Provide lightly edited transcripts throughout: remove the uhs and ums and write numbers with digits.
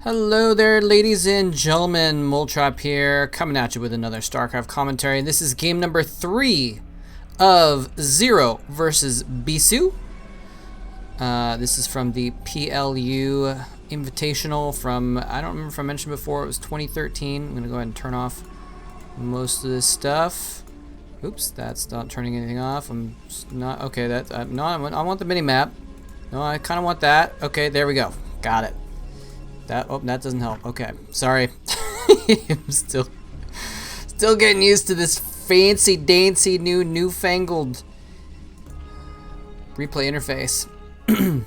Hello there, ladies and gentlemen. Moletrap here, coming at you with another StarCraft commentary. This is game number 3 of Zero versus Bisu. This is from the PLU Invitational from, I don't remember if I mentioned before, it was 2013. I'm going to go ahead and turn off most of this stuff. Oops, that's not turning anything off. I'm not, okay, no, I want the mini-map. No, I kind of want that. Okay, there we go. Got it. That doesn't help. Okay, sorry. I'm still getting used to this fancy dancy newfangled replay interface. In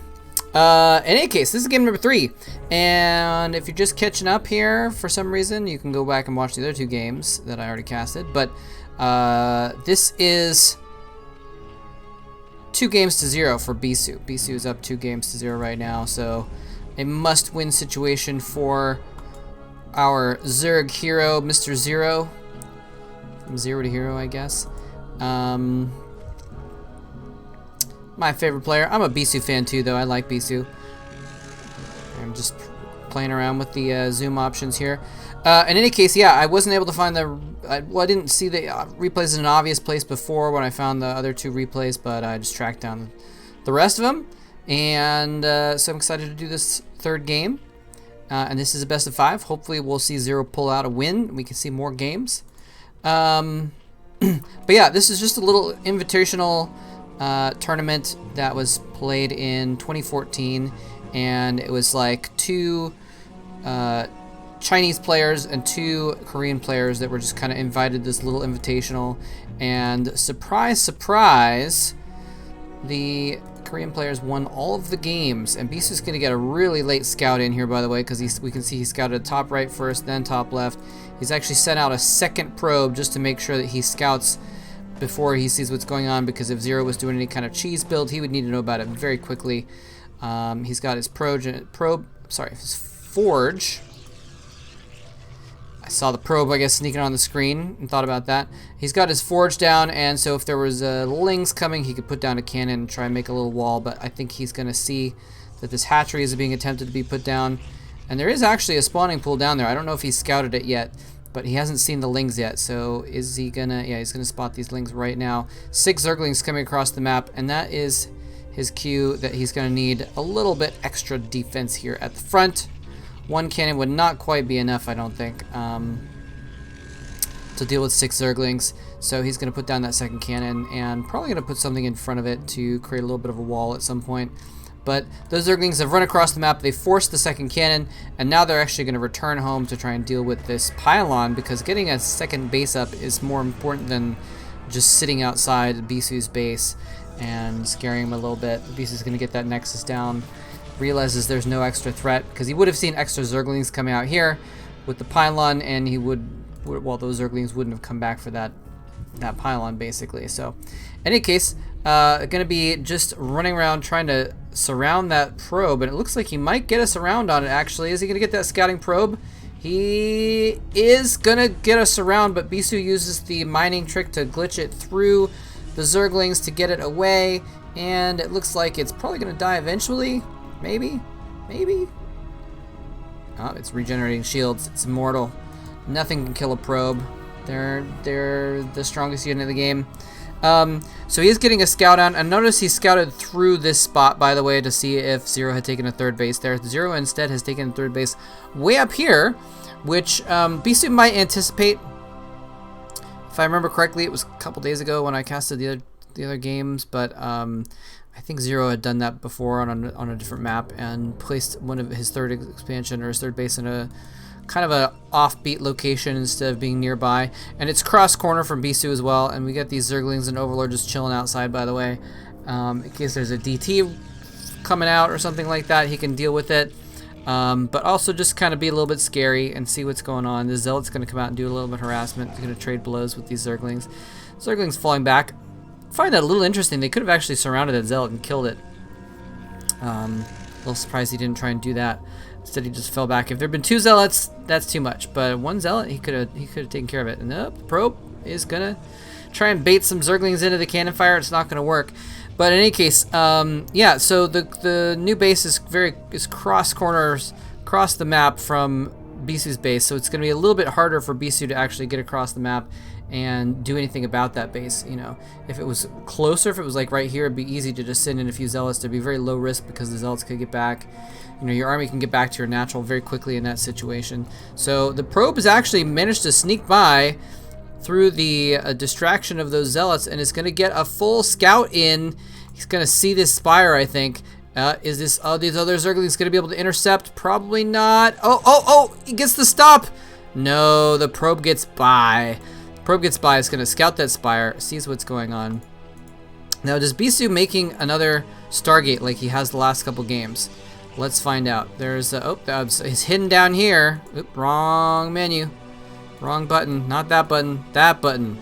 any case, this is game number 3, and if you're just catching up here for some reason, you can go back and watch the other 2 games that I already casted. But this is 2 games to 0 for Bisu. Bisu is up 2 games to 0 right now, so a must-win situation for our Zerg hero, Mr. Zero. From zero to hero, I guess. My favorite player. I'm a Bisu fan too, though. I like Bisu. I'm just playing around with the zoom options here. In any case, yeah, I wasn't able to find the... I didn't see the replays in an obvious place before when I found the other 2 replays, but I just tracked down the rest of them. And so I'm excited to do this 3rd game, and this is a best of 5. Hopefully we'll see Zero pull out a win. We can see more games. But yeah, this is just a little invitational tournament that was played in 2014, and it was like 2 Chinese players and 2 Korean players that were just kind of invited this little invitational, and surprise, surprise, the Korean players won all of the games, and Bisu's going to get a really late scout in here, by the way, because we can see he scouted top right first, then top left. He's actually sent out a second probe just to make sure that he scouts before he sees what's going on, because if Zero was doing any kind of cheese build, he would need to know about it very quickly. He's got his his forge. I saw the probe, I guess, sneaking on the screen and thought about that. He's got his forge down, and so if there was lings coming, he could put down a cannon and try and make a little wall, but I think he's going to see that this hatchery is being attempted to be put down. And there is actually a spawning pool down there. I don't know if he's scouted it yet, but he hasn't seen the lings yet, so is he going to... Yeah, he's going to spot these lings right now. 6 Zerglings coming across the map, and that is his cue that he's going to need a little bit extra defense here at the front. 1 cannon would not quite be enough, I don't think, to deal with 6 Zerglings. So he's going to put down that 2nd cannon and probably going to put something in front of it to create a little bit of a wall at some point. But those Zerglings have run across the map, they forced the 2nd cannon, and now they're actually going to return home to try and deal with this pylon, because getting a 2nd base up is more important than just sitting outside Bisu's base and scaring him a little bit. Bisu's going to get that Nexus down. Realizes there's no extra threat, because he would have seen extra Zerglings coming out here with the pylon, and he would, well, those Zerglings wouldn't have come back for that pylon, basically. So in any case, gonna be just running around trying to surround that probe, and it looks like he might get us around on it, actually. Is he gonna get that scouting probe? He is gonna get us around, but Bisu uses the mining trick to glitch it through the Zerglings to get it away, and it looks like it's probably gonna die eventually. Maybe? Oh, it's regenerating shields. It's immortal. Nothing can kill a probe. They're the strongest unit in the game. So he is getting a scout on, and notice he scouted through this spot, by the way, to see if Zero had taken a 3rd base there. Zero instead has taken a 3rd base way up here, which Bisu might anticipate. If I remember correctly, it was a couple days ago when I casted the other games, but I think Zero had done that before on a different map and placed one of his 3rd expansion or his 3rd base in a kind of a offbeat location instead of being nearby. And it's cross corner from Bisu as well, and we get these Zerglings and Overlord just chilling outside, by the way. In case there's a DT coming out or something like that, he can deal with it. But also just kind of be a little bit scary and see what's going on. The Zealot's going to come out and do a little bit of harassment. He's going to trade blows with these Zerglings. Zerglings falling back. I find that a little interesting. They could have actually surrounded that Zealot and killed it. A little surprised he didn't try and do that. Instead, he just fell back. If there had been 2 Zealots, that's too much. But 1 Zealot, he could have taken care of it. And the probe is gonna try and bait some Zerglings into the cannon fire. It's not gonna work. But in any case, yeah. So the new base is cross corners across the map from Bisu's base, so it's going to be a little bit harder for Bisu to actually get across the map and do anything about that base. You know, if it was closer, if it was like right here, it'd be easy to just send in a few zealots. It'd be very low risk because the zealots could get back. You know, your army can get back to your natural very quickly in that situation. So the probe has actually managed to sneak by through the distraction of those zealots, and is going to get a full scout in. He's going to see this spire, I think. Is this these other Zerglings going to be able to intercept? Probably not. Oh, he gets the stop. No, the probe gets by. The probe gets by. It's going to scout that spire, sees what's going on. Now, does Bisu making another Stargate like he has the last couple games? Let's find out. There's it's hidden down here. Oop, wrong menu. Wrong button. Not that button. That button.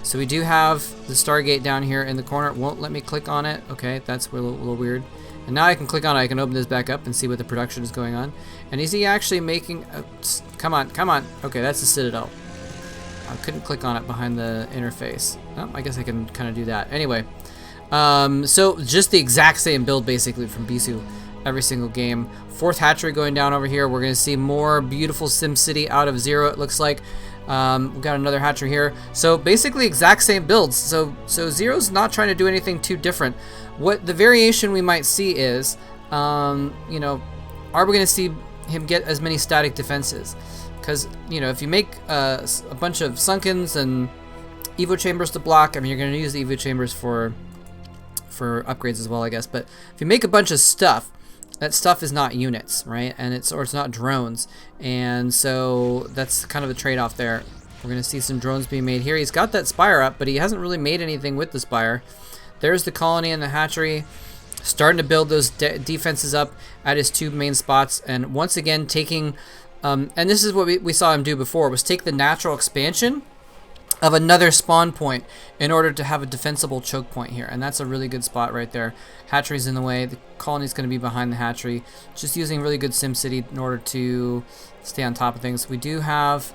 So we do have the Stargate down here in the corner. It won't let me click on it. Okay, that's a little weird. And now I can click on it. I can open this back up and see what the production is going on. And is he actually making... come on. Okay, that's the Citadel. I couldn't click on it behind the interface. Oh, I guess I can kind of do that. Anyway, so just the exact same build basically from Bisu every single game. 4th hatchery going down over here. We're going to see more beautiful SimCity out of Zero, it looks like. We've got another hatchery here. So basically exact same builds. So Zero's not trying to do anything too different. What the variation we might see is, you know, are we going to see him get as many static defenses? Because, you know, if you make a bunch of Sunkens and Evo Chambers to block, I mean, you're going to use the Evo Chambers for upgrades as well, I guess. But if you make a bunch of stuff, that stuff is not units, right? And it's not drones. And so that's kind of a trade-off there. We're going to see some drones being made here. He's got that spire up, but he hasn't really made anything with the spire. There's the colony and the hatchery, starting to build those defenses up at his 2 main spots. And once again, taking, and this is what we saw him do before, was take the natural expansion of another spawn point in order to have a defensible choke point here, and that's a really good spot right there. Hatchery's in the way, the colony's going to be behind the hatchery, just using really good SimCity in order to stay on top of things. We do have,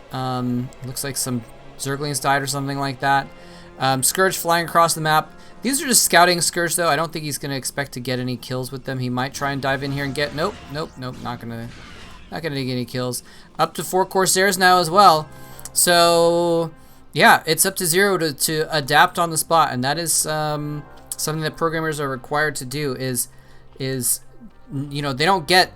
looks like some Zerglings died or something like that. Scourge flying across the map. These are just scouting Scourge though. I don't think he's going to expect to get any kills with them. He might try and dive in here and get, nope, not going to get any kills. Up to 4 Corsairs now as well. So yeah, it's up to Zero to adapt on the spot, and that is something that programmers are required to do. Is you know, they don't get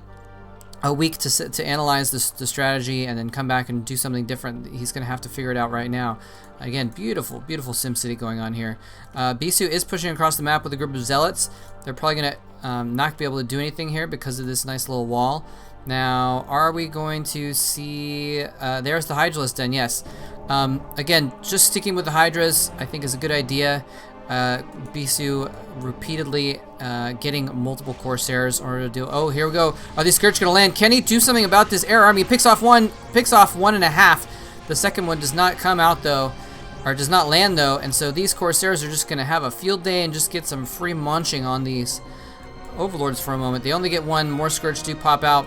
a week to analyze the strategy and then come back and do something different. He's going to have to figure it out right now. Again, beautiful SimCity going on here. Bisu is pushing across the map with a group of zealots. They're probably going to not be able to do anything here because of this nice little wall. Now, are we going to see... there's the Hydralisk Den, yes. Again, just sticking with the Hydras, I think is a good idea. Bisu repeatedly getting multiple Corsairs in order to do... Oh, here we go. Are these Scourge going to land? Can he do something about this air army? Picks off 1.5. The second one does not come out, though. Or does not land, though. And so these Corsairs are just going to have a field day and just get some free munching on these Overlords for a moment. They only get 1. More Scourge do pop out.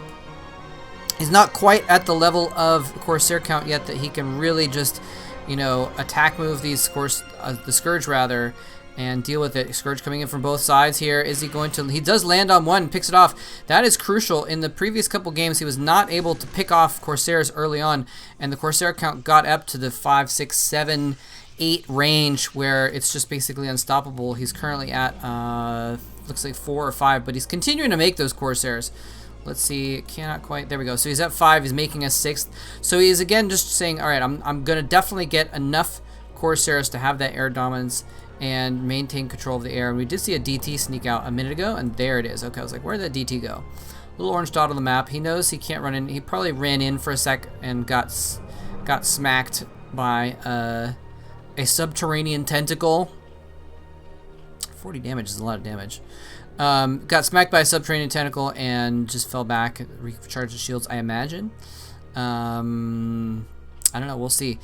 He's not quite at the level of Corsair count yet that he can really just, you know, attack move these the Scourge rather, and deal with it. Scourge coming in from both sides here. Is he going to... He does land on 1, picks it off. That is crucial. In the previous couple games, he was not able to pick off Corsairs early on, and the Corsair count got up to the 5, 6, 7, 8 range where it's just basically unstoppable. He's currently at, looks like 4 or 5, but he's continuing to make those Corsairs. Let's see, cannot quite, there we go. So he's at 5, he's making a 6th. So he's again just saying, all right, I'm gonna definitely get enough Corsairs to have that air dominance and maintain control of the air. And we did see a DT sneak out a minute ago, and there it is. Okay, I was like, where did that DT go? Little orange dot on the map. He knows he can't run in. He probably ran in for a sec and got smacked by a subterranean tentacle. 40 damage is a lot of damage. Got smacked by a subterranean tentacle and just fell back, recharged the shields, I imagine. I don't know, we'll see.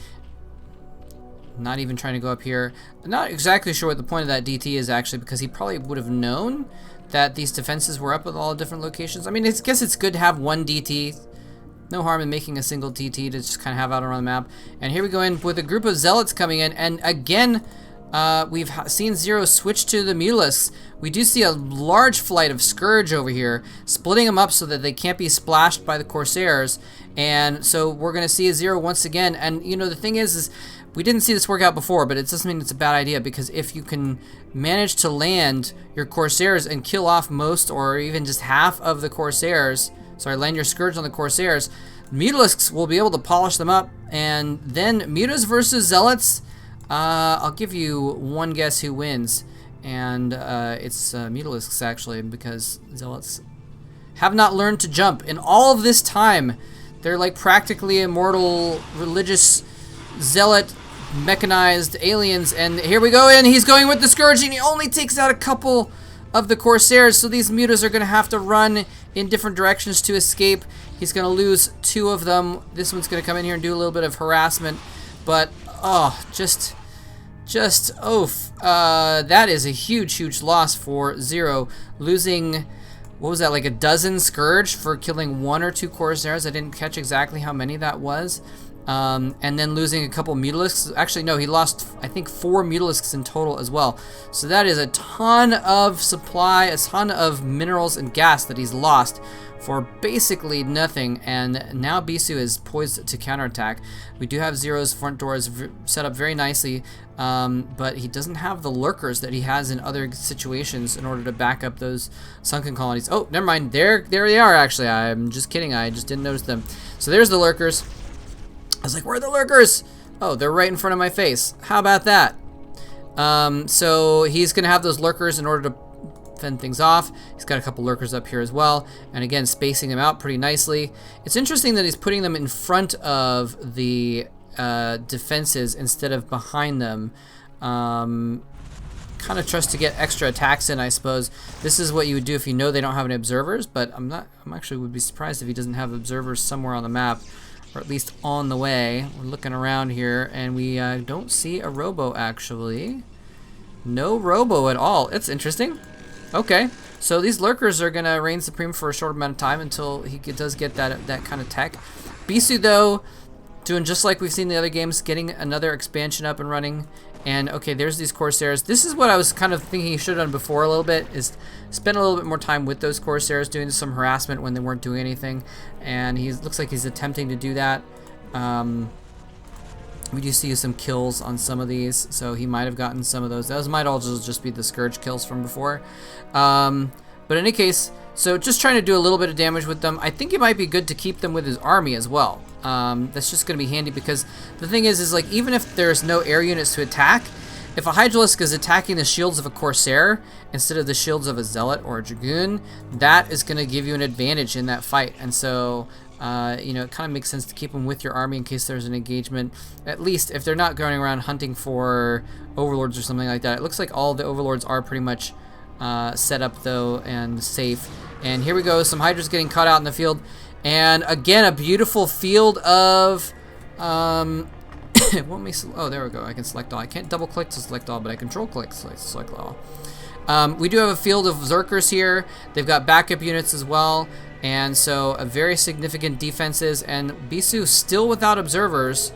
Not even trying to go up here. I'm not exactly sure what the point of that DT is actually, because he probably would have known that these defenses were up at all different locations. I mean, I guess it's good to have 1 DT. No harm in making a single DT to just kind of have out around the map. And here we go in with a group of zealots coming in, and again, we've seen Zero switch to the Mutalisks. We do see a large flight of Scourge over here, splitting them up so that they can't be splashed by the Corsairs. And so we're going to see a Zero once again. And, you know, the thing is we didn't see this work out before, but it doesn't mean it's a bad idea, because if you can manage to land your Corsairs and kill off most or even just half of the Corsairs, land your Scourge on the Corsairs, Mutalisks will be able to polish them up. And then Mutas versus Zealots, I'll give you one guess who wins. And it's Mutalisks, actually, because Zealots have not learned to jump. In all of this time, they're like practically immortal, religious, zealot, mechanized aliens. And here we go in. He's going with the Scourge, and he only takes out a couple of the Corsairs. So these Mutas are going to have to run in different directions to escape. He's going to lose 2 of them. This one's going to come in here and do a little bit of harassment. But, oh, just oof. That is a huge loss for Zero. Losing, what was that, like a dozen Scourge for killing 1 or 2 Corsairs. I didn't catch exactly how many that was. And then losing a couple Mutalisks. Actually, no, he lost, I think, 4 Mutalisks in total as well. So that is a ton of supply, a ton of minerals and gas that he's lost for basically nothing. And now Bisu is poised to counterattack. We do have Zero's front doors set up very nicely, but he doesn't have the lurkers that he has in other situations in order to back up those sunken colonies. Oh, never mind. There they are, actually. I'm just kidding. I just didn't notice them. So there's the lurkers. I was like, where are the lurkers? Oh, they're right in front of my face. How about that? So he's going to have those lurkers in order to fend things off. He's got a couple lurkers up here as well. And again, spacing them out pretty nicely. It's interesting that he's putting them in front of the defenses instead of behind them. Kind of trust to get extra attacks in, I suppose. This is what you would do if you know they don't have any observers, but I'm actually would be surprised if he doesn't have observers somewhere on the map. Or at least on the way. We're looking around here, and we don't see a robo, actually. No robo at all. It's interesting. Okay, so these lurkers are going to reign supreme for a short amount of time until he does get that kind of tech. Bisu, though, doing just like we've seen in the other games, getting another expansion up and running. And, okay, there's these Corsairs. This is what I was kind of thinking he should have done before a little bit, is spend a little bit more time with those Corsairs, doing some harassment when they weren't doing anything. And he looks like he's attempting to do that. We do see some kills on some of these, so he might have gotten some of those. Those might all just be the Scourge kills from before. But in any case, so just trying to do a little bit of damage with them. I think it might be good to keep them with his army as well. That's just going to be handy, because the thing is like, even if there's no air units to attack, if a Hydralisk is attacking the shields of a Corsair instead of the shields of a Zealot or a Dragoon, that is going to give you an advantage in that fight. And so, you know, it kind of makes sense to keep them with your army in case there's an engagement. At least if they're not going around hunting for overlords or something like that. It looks like all the overlords are pretty much set up, though, and safe. And here we go, some Hydras getting caught out in the field. And again, a beautiful field of... it won't make, oh, there we go. I can select all. I can't double click to select all, but I control click to select all. We do have a field of Zerkers here. They've got backup units as well. And so a very significant defenses. And Bisu still without observers.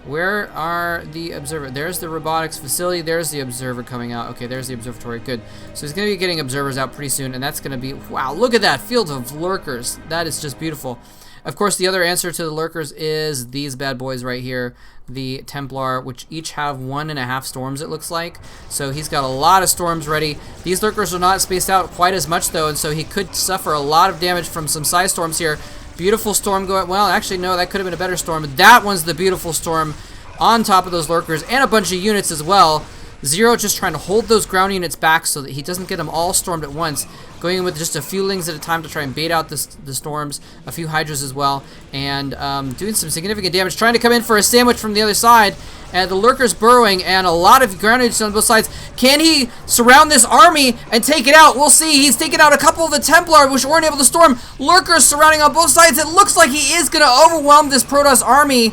Where are the observers? There's the robotics facility. There's the observer coming out. Okay, there's the observatory. Good. So he's going to be getting observers out pretty soon. And that's going to be, wow, look at that field of lurkers. That is just beautiful. Of course, the other answer to the lurkers is these bad boys right here, the Templar, which each have 1.5 storms, it looks like. So he's got a lot of storms ready. These lurkers are not spaced out quite as much, though, and so he could suffer a lot of damage from some side storms here. Beautiful storm going, well, actually, no, that could have been a better storm. That one's the beautiful storm on top of those lurkers, and a bunch of units as well. Zero just trying to hold those ground units back so that he doesn't get them all stormed at once. Going in with just a few lings at a time to try and bait out the storms. A few Hydras as well. And doing some significant damage. Trying to come in for a sandwich from the other side. And the lurkers burrowing. And a lot of ground units on both sides. Can he surround this army and take it out? We'll see. He's taken out a couple of the Templar, which weren't able to storm. Lurkers surrounding on both sides. It looks like he is going to overwhelm this Protoss army.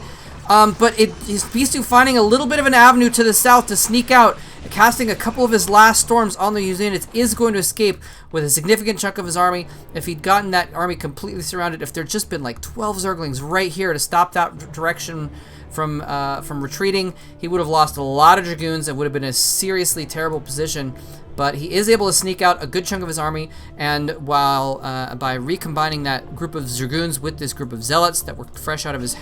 But is Bisu finding a little bit of an avenue to the south to sneak out casting a couple of his last storms on the units, is going to escape with a significant chunk of his army. If he'd gotten that army completely surrounded, if there'd just been like 12 Zerglings right here to stop that direction from retreating, he would have lost a lot of Dragoons and would have been in a seriously terrible position. But he is able to sneak out a good chunk of his army, and while by recombining that group of Dragoons with this group of Zealots that were fresh out of his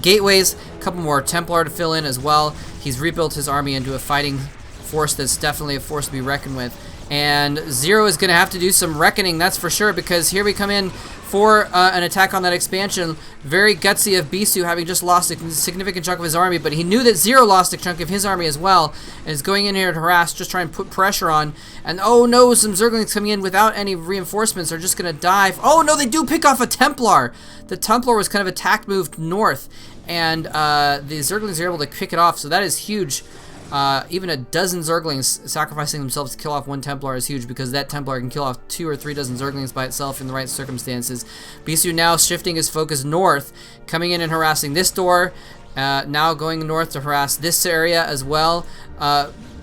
gateways, a couple more Templar to fill in as well, he's rebuilt his army into a fighting force that's definitely a force to be reckoned with. And Zero is going to have to do some reckoning, that's for sure, because here we come in for an attack on that expansion. Very gutsy of Bisu, having just lost a significant chunk of his army, but he knew that Zero lost a chunk of his army as well, and is going in here to harass, just try and put pressure on. And oh no, some Zerglings coming in without any reinforcements are just going to die. Oh no, they do pick off a Templar! The Templar was kind of attack moved north, and the Zerglings are able to pick it off, so that is huge. Even a dozen Zerglings sacrificing themselves to kill off one Templar is huge, because that Templar can kill off 2 or 3 dozen Zerglings by itself in the right circumstances. Bisu now shifting his focus north, coming in and harassing this door, now going north to harass this area as well.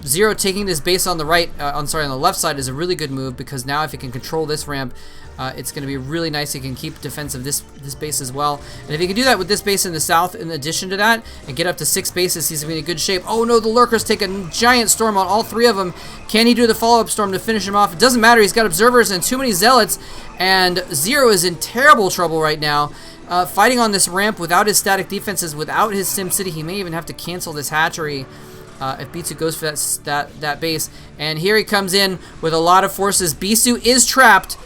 Zero taking this base on the right, on the left side is a really good move, because now if he can control this ramp, it's going to be really nice. He can keep defense of this base as well. And if he can do that with this base in the south, in addition to that, and get up to 6 bases, he's going to be in good shape. Oh no, the Lurkers take a giant storm on all 3 of them. Can he do the follow-up storm to finish him off? It doesn't matter. He's got observers and too many Zealots, and Zero is in terrible trouble right now. Fighting on this ramp without his static defenses, without his SimCity. He may even have to cancel this hatchery if Bisu goes for that base. And here he comes in with a lot of forces. Bisu is trapped.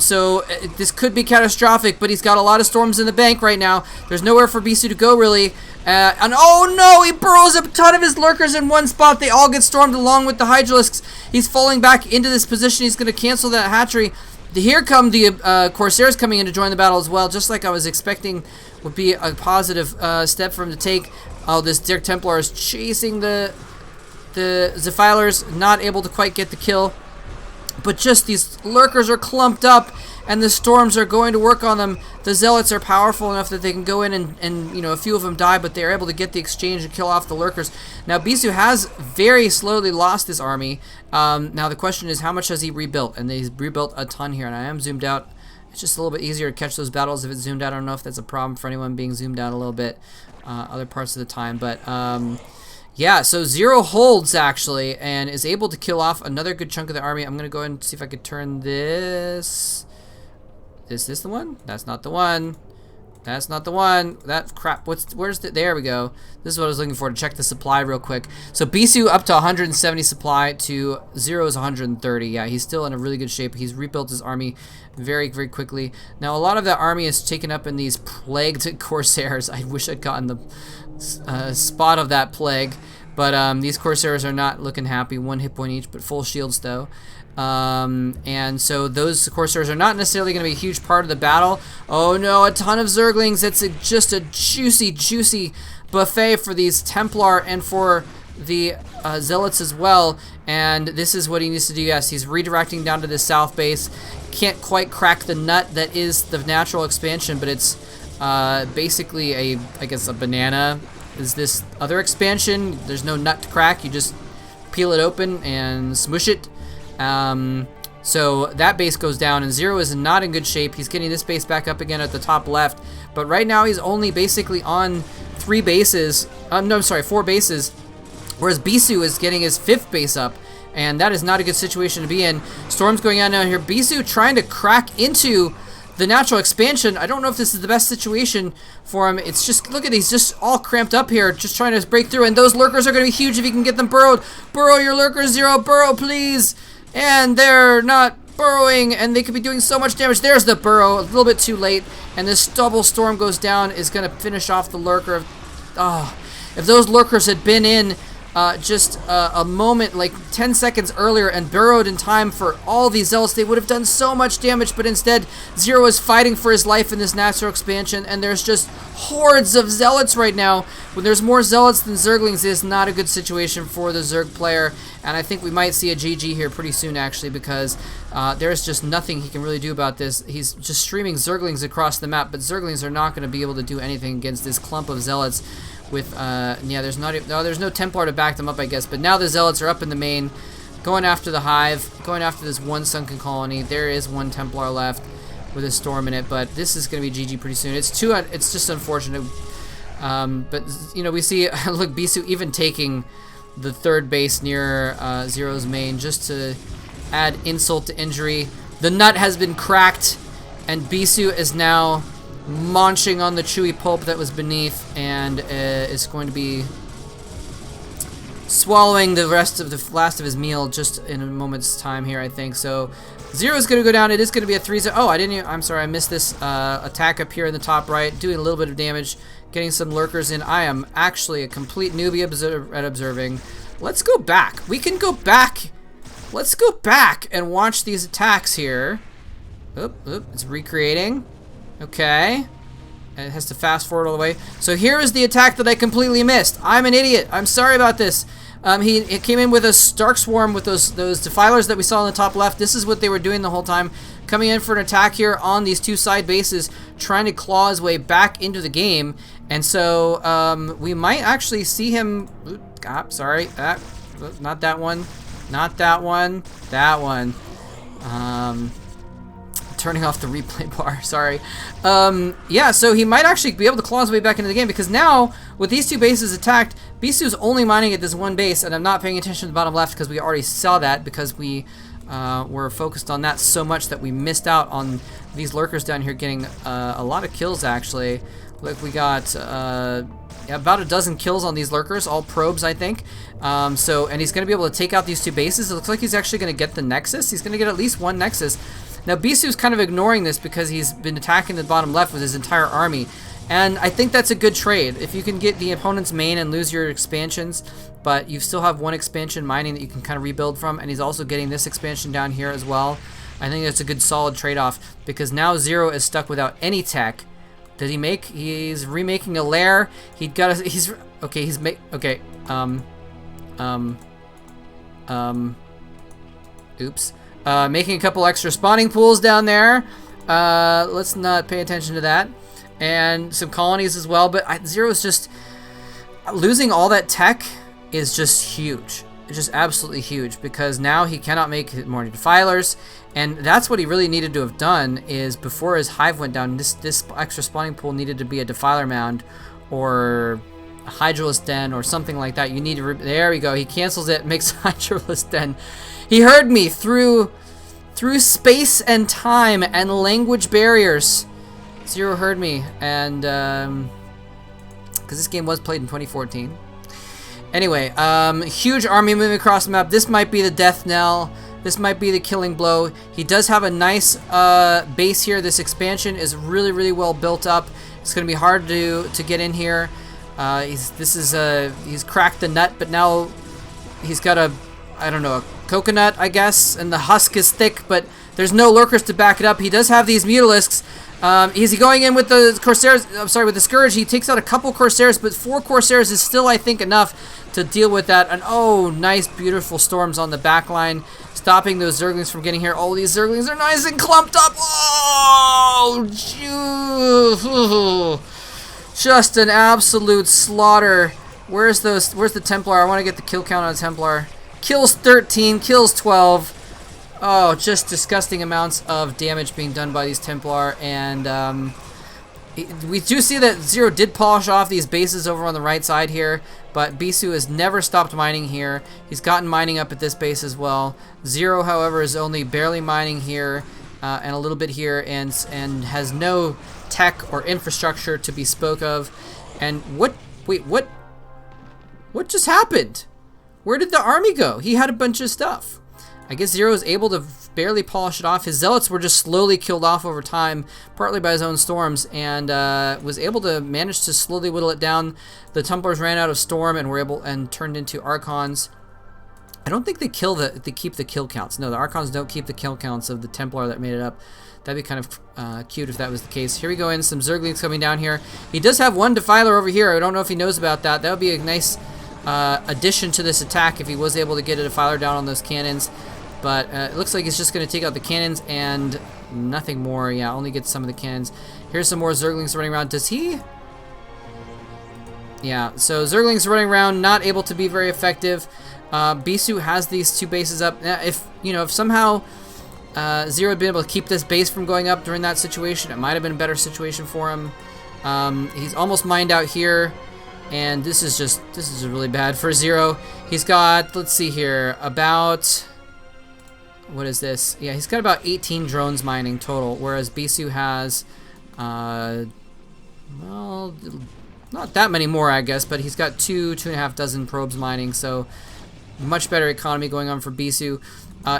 So this could be catastrophic, but he's got a lot of storms in the bank right now. There's nowhere for Bisu to go, really. And oh no, he burrows a ton of his Lurkers in one spot. They all get stormed along with the Hydralisks. He's falling back into this position. He's going to cancel that hatchery. Here come the Corsairs coming in to join the battle as well, just like I was expecting would be a positive step for him to take. Oh, this Dirk Templar is chasing the Zephylers, not able to quite get the kill. But just these Lurkers are clumped up, and the storms are going to work on them. The Zealots are powerful enough that they can go in and you know, a few of them die, but they're able to get the exchange and kill off the Lurkers. Now, Bisu has very slowly lost his army. Now, the question is, how much has he rebuilt? And he's rebuilt a ton here, and I am zoomed out. It's just a little bit easier to catch those battles if it's zoomed out. I don't know if that's a problem for anyone being zoomed out a little bit other parts of the time, but yeah, so Zero holds, actually, and is able to kill off another good chunk of the army. I'm going to go ahead and see if I could turn this. Is this the one? That's not the one. That's not the one. That crap. Where's the... There we go. This is what I was looking for, to check the supply real quick. So Bisu up to 170 supply to Zero's 130. Yeah, he's still in a really good shape. He's rebuilt his army very, very quickly. Now, a lot of that army is taken up in these plagued Corsairs. I wish I'd gotten the spot of that plague. But these Corsairs are not looking happy. 1 hit point each, but full shields, though. And so those Corsairs are not necessarily going to be a huge part of the battle. Oh no, a ton of Zerglings. It's just a juicy, juicy buffet for these Templar and for the Zealots as well. And this is what he needs to do. Yes, he's redirecting down to the south base. Can't quite crack the nut that is the natural expansion, but it's basically I guess a banana is this other expansion. There's no nut to crack. You just peel it open and smush it. So that base goes down, and Zero is not in good shape. He's getting this base back up again at the top left, but right now he's only basically on 3 bases. No, I'm sorry, 4 bases, whereas Bisu is getting his 5th base up, and that is not a good situation to be in. Storms going on down here. Bisu trying to crack into the natural expansion. I don't know if this is the best situation for him. It's just, look at these, just all cramped up here, just trying to break through, and those Lurkers are going to be huge if you can get them burrowed. Burrow your Lurkers, Zero, burrow, please. And they're not burrowing, and they could be doing so much damage. There's the burrow, a little bit too late, and this double storm goes down, is going to finish off the Lurker. Oh, if those Lurkers had been in just a moment, like 10 seconds earlier, and burrowed in time for all these Zealots, they would have done so much damage, but instead, Zero is fighting for his life in this natural expansion, and there's just hordes of Zealots right now. When there's more Zealots than Zerglings, it is not a good situation for the Zerg player, and I think we might see a GG here pretty soon, actually, because there's just nothing he can really do about this. He's just streaming Zerglings across the map, but Zerglings are not going to be able to do anything against this clump of Zealots. with yeah, there's no Templar to back them up, I guess, but now the Zealots are up in the main, going after the Hive, going after this one sunken colony. There is one Templar left with a storm in it, but this is going to be GG pretty soon. It's just unfortunate, but you know, we see look, Bisu even taking the third base near Zero's main just to add insult to injury. The nut has been cracked, and Bisu is now munching on the chewy pulp that was beneath, and is going to be swallowing the last of his meal just in a moment's time here, I think. So Zero is going to go down. It is going to be a 3-0. Oh, I'm sorry, I missed this attack up here in the top right, doing a little bit of damage, getting some lurkers in. I am actually a complete newbie at observing. Let's go back. We can go back. Let's go back and watch these attacks here. Oop, it's recreating. Okay. And it has to fast forward all the way. So here is the attack that I completely missed. I'm an idiot. I'm sorry about this. It came in with a Stark Swarm with those defilers that we saw in the top left. This is what they were doing the whole time. Coming in for an attack here on these two side bases, trying to claw his way back into the game. And so we might actually see him... sorry. Not that one. Not that one. That one. Turning off the replay bar, sorry. Yeah, so he might actually be able to claw his way back into the game, because now, with these two bases attacked, Bisu's only mining at this one base, and I'm not paying attention to the bottom left because we already saw that, because we were focused on that so much that we missed out on these lurkers down here getting a lot of kills, actually. Look, we got about a dozen kills on these lurkers, all probes, I think. And he's going to be able to take out these two bases. It looks like he's actually going to get the Nexus. He's going to get at least one Nexus. Now, Bisu's kind of ignoring this because he's been attacking the bottom left with his entire army. And I think that's a good trade. If you can get the opponent's main and lose your expansions, but you still have one expansion mining that you can kind of rebuild from, and he's also getting this expansion down here as well, I think that's a good solid trade-off, because now Zero is stuck without any tech. Did he make? He's remaking a lair. Oops. Making a couple extra spawning pools down there. Let's not pay attention to that. And some colonies as well. But Zero's just losing all that tech is just huge. It's just absolutely huge, because now he cannot make more defilers, and that's what he really needed to have done. Is before his hive went down, this extra spawning pool needed to be a defiler mound or a hydralisk den or something like that. You need to there we go. He cancels it, makes hydralisk den. He heard me through space and time and language barriers. Zero heard me, and because this game was played in 2014. Anyway, huge army moving across the map. This might be the death knell. This might be the killing blow. He does have a nice base here. This expansion is really, really well built up. It's going to be hard to get in here. He's cracked the nut, but now he's got a coconut, I guess, and the husk is thick, but there's no lurkers to back it up. He does have these mutalisks. Is he going in with the Corsairs? I'm sorry, with the Scourge. He takes out a couple Corsairs, but 4 Corsairs is still, I think, enough to deal with that. And oh, nice, beautiful storms on the back line, stopping those Zerglings from getting here. Oh, these Zerglings are nice and clumped up. Oh, just an absolute slaughter. Where's the Templar? I want to get the kill count on Templar. Kills 13, kills 12. Oh, just disgusting amounts of damage being done by these Templar, and we do see that Zero did polish off these bases over on the right side here, but Bisu has never stopped mining here. He's gotten mining up at this base as well. Zero, however, is only barely mining here and a little bit here, and has no tech or infrastructure to be spoke of. And what just happened? Where did the army go? He had a bunch of stuff. I guess Zero was able to barely polish it off. His zealots were just slowly killed off over time, partly by his own storms, and was able to manage to slowly whittle it down. The Templars ran out of storm and turned into Archons. I don't think they keep the kill counts. No, the Archons don't keep the kill counts of the Templar that made it up. That'd be kind of cute if that was the case. Here we go in, some Zerglings coming down here. He does have one Defiler over here. I don't know if he knows about that. That would be a nice addition to this attack if he was able to get a Defiler down on those cannons. But it looks like he's just going to take out the cannons and nothing more. Yeah, only get some of the cannons. Here's some more Zerglings running around. Does he Yeah, so Zerglings running around, not able to be very effective. Bisu has these 2 bases up. If somehow Zero had been able to keep this base from going up during that situation, it might have been a better situation for him. He's almost mined out here, and this is really bad for Zero. He's got, let's see here, about, what is this? Yeah, he's got about 18 drones mining total, whereas Bisu has, well, not that many more, I guess, but he's got 2.5 dozen probes mining, so much better economy going on for Bisu.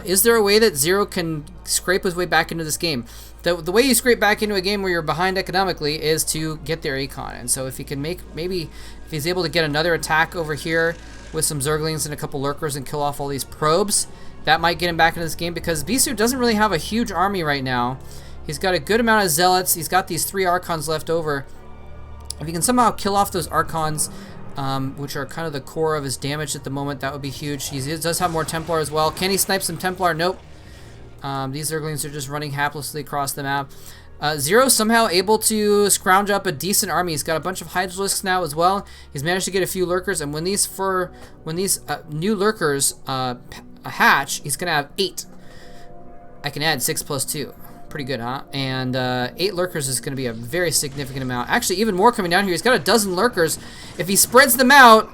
Is there a way that Zero can scrape his way back into this game? The way you scrape back into a game where you're behind economically is to get their econ. And so if he can maybe if he's able to get another attack over here with some Zerglings and a couple Lurkers and kill off all these probes, that might get him back into this game, because Bisu doesn't really have a huge army right now. He's got a good amount of Zealots. He's got these 3 Archons left over. If he can somehow kill off those Archons, which are kind of the core of his damage at the moment, that would be huge. He does have more Templar as well. Can he snipe some Templar? Nope. These Zerglings are just running haplessly across the map. Zero somehow able to scrounge up a decent army. He's got a bunch of Hydralisks now as well. He's managed to get a few Lurkers, and when these new Lurkers hatch, he's gonna have 8. I can add 6 plus 2. Pretty good, huh? And 8 Lurkers is going to be a very significant amount. Actually, even more coming down here. He's got a dozen Lurkers. If he spreads them out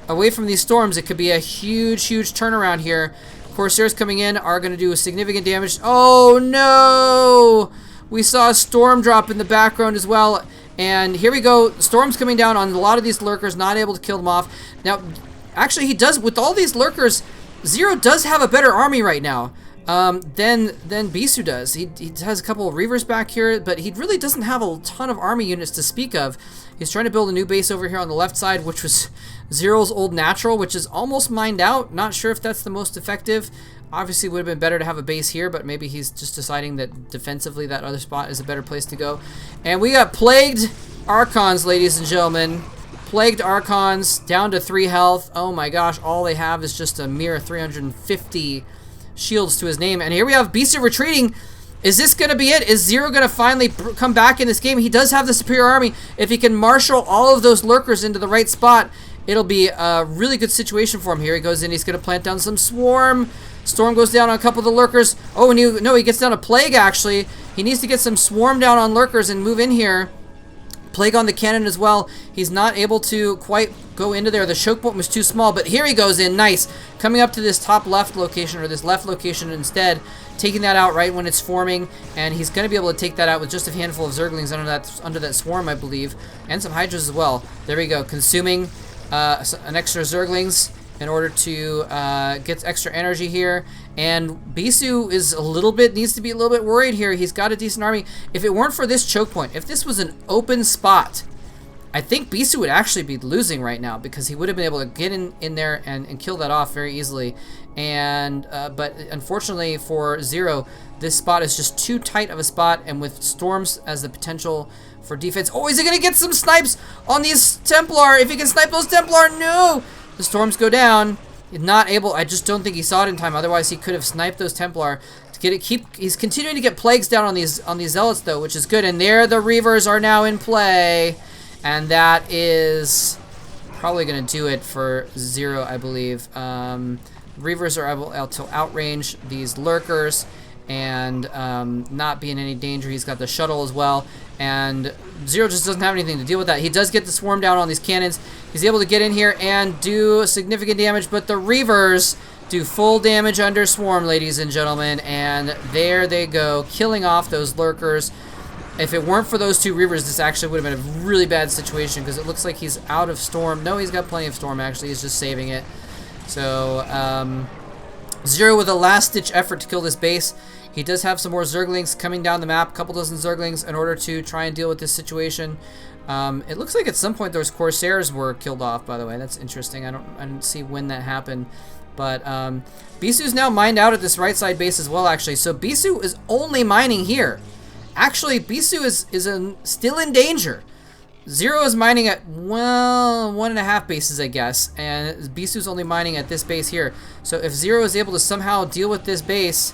away from these storms, it could be a huge, huge turnaround here. Corsairs coming in are going to do significant damage. Oh, no! We saw a storm drop in the background as well. And here we go. Storms coming down on a lot of these Lurkers, not able to kill them off. Now, actually, he does, with all these Lurkers, Zero does have a better army right now. Than Bisu does. He has a couple of Reavers back here, but he really doesn't have a ton of army units to speak of. He's trying to build a new base over here on the left side, which was Zero's old natural, which is almost mined out. Not sure if that's the most effective. Obviously, it would have been better to have a base here, but maybe he's just deciding that defensively that other spot is a better place to go. And we got Plagued Archons, ladies and gentlemen. Plagued Archons, down to 3 health. Oh my gosh, all they have is just a mere 350 shields to his name. And here we have Bisu retreating. Is this going to be it? Is Zero going to finally come back in this game? He does have the superior army. If he can marshal all of those Lurkers into the right spot, it'll be a really good situation for him. Here he goes in. He's going to plant down some Swarm. Storm goes down on a couple of the Lurkers. Oh, and he gets down a Plague, actually. He needs to get some Swarm down on Lurkers and move in here. Plague on the cannon as well. He's not able to quite go into there. The choke point was too small, but here he goes in. Nice. Coming up to this top left location, or this left location instead, taking that out right when it's forming, and he's going to be able to take that out with just a handful of Zerglings under that swarm, I believe, and some Hydras as well. There we go. Consuming an extra Zerglings in order to get extra energy here. And Bisu needs to be a little bit worried here. He's got a decent army. If it weren't for this choke point, if this was an open spot, I think Bisu would actually be losing right now, because he would have been able to get in there and kill that off very easily. And but unfortunately for Zero, this spot is just too tight of a spot, and with Storms as the potential for defense. Oh, is he going to get some snipes on these Templar? If he can snipe those Templar, no! The Storms go down. He's not able. I just don't think he saw it in time. Otherwise, he could have sniped those Templar to get it. He's continuing to get Plagues down on these Zealots though, which is good. And there, the Reavers are now in play, and that is probably going to do it for Zero, I believe. Reavers are able to outrange these Lurkers and not be in any danger. He's got the shuttle as well, and Zero just doesn't have anything to deal with that. He does get the swarm down on these cannons. He's able to get in here and do significant damage, but the Reavers do full damage under swarm, ladies and gentlemen, and there they go, killing off those Lurkers. If it weren't for those 2 Reavers, this actually would have been a really bad situation, because it looks like he's out of storm. No, he's got plenty of storm, actually. He's just saving it. So, Zero with a last-ditch effort to kill this base. He does have some more Zerglings coming down the map, a couple dozen Zerglings, in order to try and deal with this situation. It looks like at some point those Corsairs were killed off, by the way. That's interesting. I didn't see when that happened. But Bisu's now mined out at this right side base as well, actually. So Bisu is only mining here. Actually, Bisu is still in danger. Zero is mining at, well, 1.5 bases, I guess, and Bisu's only mining at this base here. So if Zero is able to somehow deal with this base,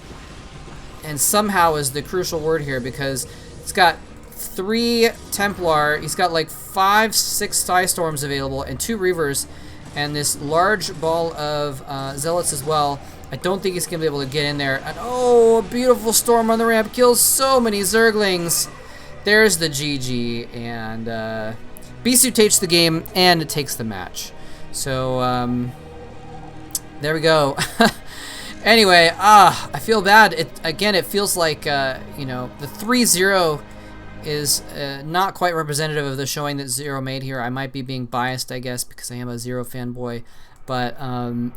and somehow is the crucial word here, because it's got 3 Templar. He's got like 5, 6 Storms available and 2 Reavers and this large ball of Zealots as well. I don't think he's going to be able to get in there. And oh, a beautiful Storm on the ramp. Kills so many Zerglings. There's the GG. And Bisu takes the game and it takes the match. So, there we go. Anyway, I feel bad. It feels like, you know, the 3-0 is not quite representative of the showing that Zero made here. I might be being biased, I guess, because I am a Zero fanboy. But,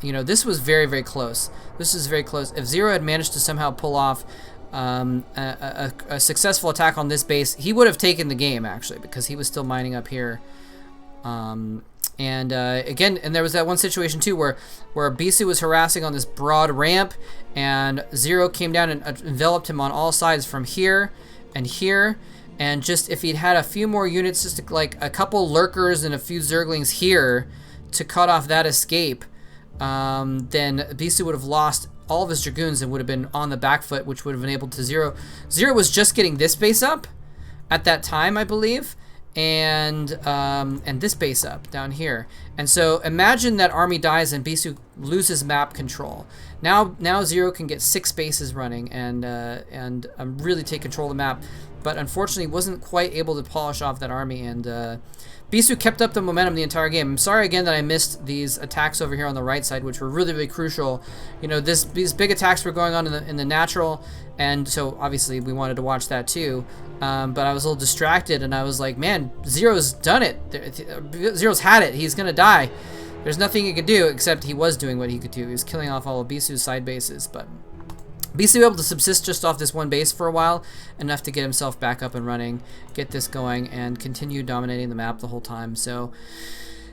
you know, this was very, very close. This is very close. If Zero had managed to somehow pull off a successful attack on this base, he would have taken the game, actually, because he was still mining up here. Again, there was that one situation, too, where Bisu was harassing on this broad ramp, and Zero came down and enveloped him on all sides from here and here. And just if he'd had a few more units, just like a couple lurkers and a few Zerglings here, to cut off that escape, then Bisu would have lost all of his Dragoons and would have been on the back foot, which would have enabled to Zero. Zero was just getting this base up at that time, I believe, and this base up down here. And so imagine that army dies and Bisu loses map control. Now Zero can get 6 bases running and really take control of the map, but unfortunately wasn't quite able to polish off that army, and Bisu kept up the momentum the entire game. I'm sorry again that I missed these attacks over here on the right side, which were really, really crucial. You know, these big attacks were going on in the natural, and so obviously we wanted to watch that too. But I was a little distracted, and I was like, man, Zero's done it. Zero's had it. He's gonna die. There's nothing he could do, except he was doing what he could do. He was killing off all of Bisu's side bases, but Bisu able to subsist just off this one base for a while, enough to get himself back up and running, get this going, and continue dominating the map the whole time. So,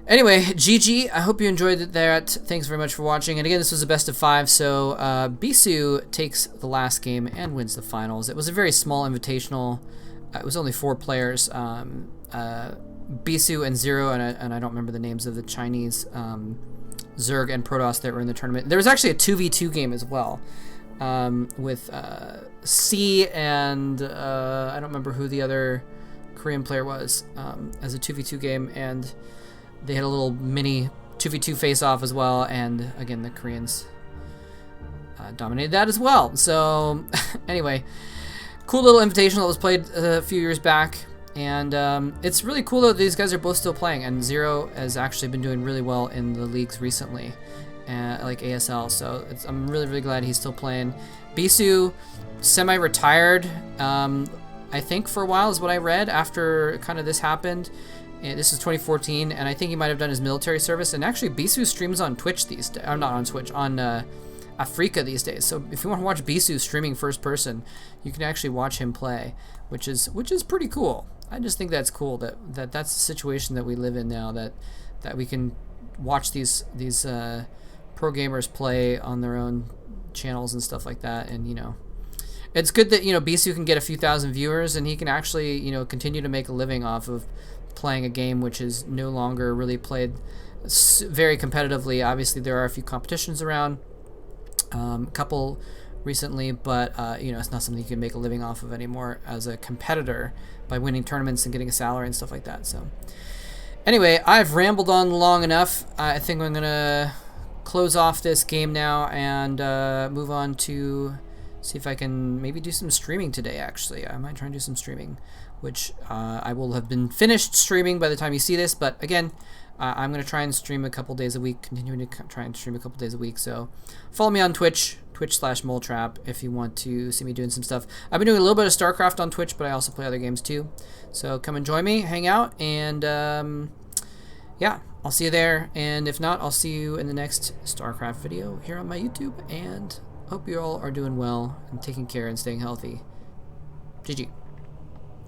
anyway, GG. I hope you enjoyed that. Thanks very much for watching. And again, this was a best of 5, so Bisu takes the last game and wins the finals. It was a very small invitational. It was only 4 players. Bisu and Zero, and I don't remember the names of the Chinese Zerg and Protoss that were in the tournament. There was actually a 2v2 game as well. With C and I don't remember who the other Korean player was, as a 2v2 game, and they had a little mini 2v2 face-off as well, and again the Koreans dominated that as well. So anyway, cool little invitational that was played a few years back, and it's really cool that these guys are both still playing, and Zero has actually been doing really well in the leagues recently. Like ASL, so I'm really, really glad he's still playing. Bisu, semi-retired, I think for a while is what I read after kind of this happened. This is 2014, and I think he might have done his military service. And actually, Bisu streams on Twitch these days. Not on Twitch, on Africa these days. So if you want to watch Bisu streaming first person, you can actually watch him play, which is pretty cool. I just think that's cool that's the situation that we live in now. That we can watch these pro gamers play on their own channels and stuff like that. And you know, it's good that, you know, Bisu can get a few thousand viewers, and he can actually, you know, continue to make a living off of playing a game which is no longer really played very competitively. Obviously there are a few competitions around, a couple recently, but you know, it's not something you can make a living off of anymore as a competitor by winning tournaments and getting a salary and stuff like that. So anyway, I've rambled on long enough. I think I'm gonna close off this game now and move on to see if I can maybe do some streaming today. Actually, I might try and do some streaming, which I will have been finished streaming by the time you see this, but again, I'm going to try and stream a couple days a week, continuing to try and stream a couple days a week. So follow me on Twitch, twitch.com/moletrap, if you want to see me doing some stuff. I've been doing a little bit of StarCraft on Twitch, but I also play other games too. So come and join me, hang out, and yeah, I'll see you there. And if not, I'll see you in the next StarCraft video here on my YouTube. And hope you all are doing well and taking care and staying healthy. GG.